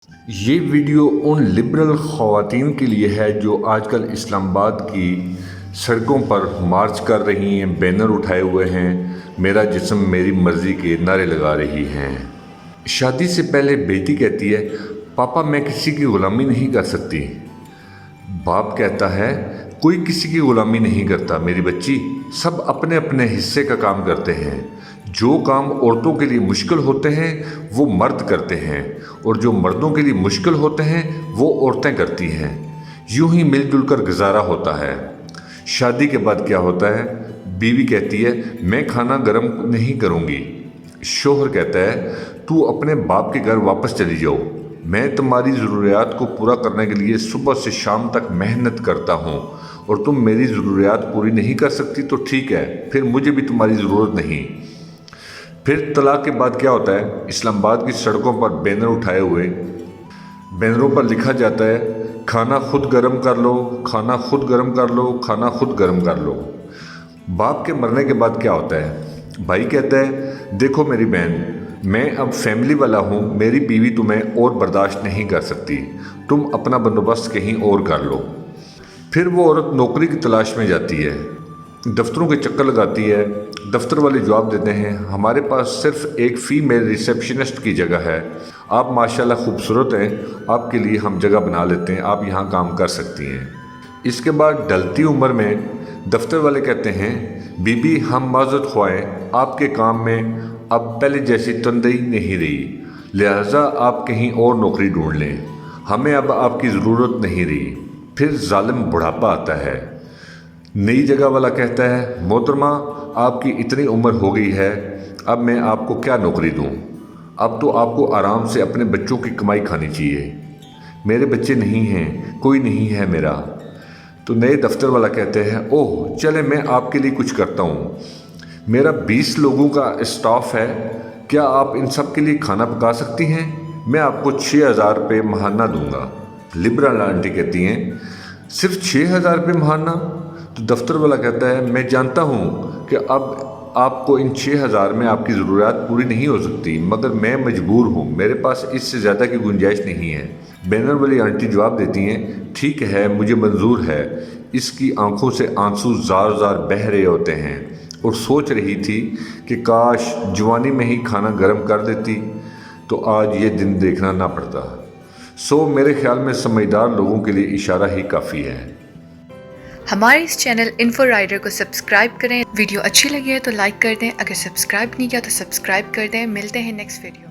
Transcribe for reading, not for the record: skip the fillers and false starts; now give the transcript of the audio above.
یہ ویڈیو ان لبرل خواتین کے لیے ہے جو آج کل اسلام آباد کی سڑکوں پر مارچ کر رہی ہیں، بینر اٹھائے ہوئے ہیں، میرا جسم میری مرضی کے نعرے لگا رہی ہیں۔ شادی سے پہلے بیٹی کہتی ہے، پاپا میں کسی کی غلامی نہیں کر سکتی۔ باپ کہتا ہے، کوئی کسی کی غلامی نہیں کرتا میری بچی، سب اپنے اپنے حصے کا کام کرتے ہیں۔ جو کام عورتوں کے لیے مشکل ہوتے ہیں وہ مرد کرتے ہیں، اور جو مردوں کے لیے مشکل ہوتے ہیں وہ عورتیں کرتی ہیں۔ یوں ہی مل جل کر گزارا ہوتا ہے۔ شادی کے بعد کیا ہوتا ہے؟ بیوی کہتی ہے، میں کھانا گرم نہیں کروں گی۔ شوہر کہتا ہے، تو اپنے باپ کے گھر واپس چلی جاؤ، میں تمہاری ضروریات کو پورا کرنے کے لیے صبح سے شام تک محنت کرتا ہوں، اور تم میری ضروریات پوری نہیں کر سکتی تو ٹھیک ہے، پھر مجھے بھی تمہاری ضرورت نہیں۔ پھر طلاق کے بعد کیا ہوتا ہے؟ اسلام آباد کی سڑکوں پر بینر اٹھائے ہوئے، بینروں پر لکھا جاتا ہے، کھانا خود گرم کر لو، کھانا خود گرم کر لو، کھانا خود گرم کر لو۔ باپ کے مرنے کے بعد کیا ہوتا ہے؟ بھائی کہتا ہے، دیکھو میری بہن، میں اب فیملی والا ہوں، میری بیوی تمہیں اور برداشت نہیں کر سکتی، تم اپنا بندوبست کہیں اور کر لو۔ پھر وہ عورت نوکری کی تلاش میں جاتی ہے، دفتروں کے چکر لگاتی ہے۔ دفتر والے جواب دیتے ہیں، ہمارے پاس صرف ایک فیمیل ریسیپشنسٹ کی جگہ ہے، آپ ماشاءاللہ خوبصورت ہیں، آپ کے لیے ہم جگہ بنا لیتے ہیں، آپ یہاں کام کر سکتی ہیں۔ اس کے بعد ڈھلتی عمر میں دفتر والے کہتے ہیں، بی بی ہم معذرت خواہیں، آپ کے کام میں اب پہلے جیسی تندئی نہیں رہی، لہٰذا آپ کہیں اور نوکری ڈھونڈ لیں، ہمیں اب آپ کی ضرورت نہیں رہی۔ پھر ظالم بڑھاپا آتا ہے۔ نئی جگہ والا کہتا ہے، محترمہ آپ کی اتنی عمر ہو گئی ہے، اب میں آپ کو کیا نوکری دوں، اب تو آپ کو آرام سے اپنے بچوں کی کمائی کھانی چاہیے، میرے بچے نہیں ہیں، کوئی نہیں ہے میرا۔ تو نئے دفتر والا کہتے ہیں، اوہ چلے میں آپ کے لیے کچھ کرتا ہوں، میرا 20 لوگوں کا اسٹاف ہے، کیا آپ ان سب کے لیے کھانا پکا سکتی ہیں؟ میں آپ کو 6,000 روپے ماہانہ دوں گا۔ لبرل آنٹی کہتی ہیں، صرف 6,000 روپے ماہانہ؟ تو دفتر والا کہتا ہے، میں جانتا ہوں کہ اب آپ کو ان 6,000 میں آپ کی ضروریات پوری نہیں ہو سکتی، مگر میں مجبور ہوں، میرے پاس اس سے زیادہ کی گنجائش نہیں ہے۔ بینر والی آنٹی جواب دیتی ہیں، ٹھیک ہے مجھے منظور ہے۔ اس کی آنکھوں سے آنسو زار زار بہہ رہے ہوتے ہیں، اور سوچ رہی تھی کہ کاش جوانی میں ہی کھانا گرم کر دیتی تو آج یہ دن دیکھنا نہ پڑتا۔ میرے خیال میں سمجھدار لوگوں کے لیے اشارہ ہی کافی ہے۔ ہمارے اس چینل انفو رائڈر کو سبسکرائب کریں۔ ویڈیو اچھی لگی ہے تو لائک کر دیں، اگر سبسکرائب نہیں کیا تو سبسکرائب کر دیں۔ ملتے ہیں نیکسٹ ویڈیو۔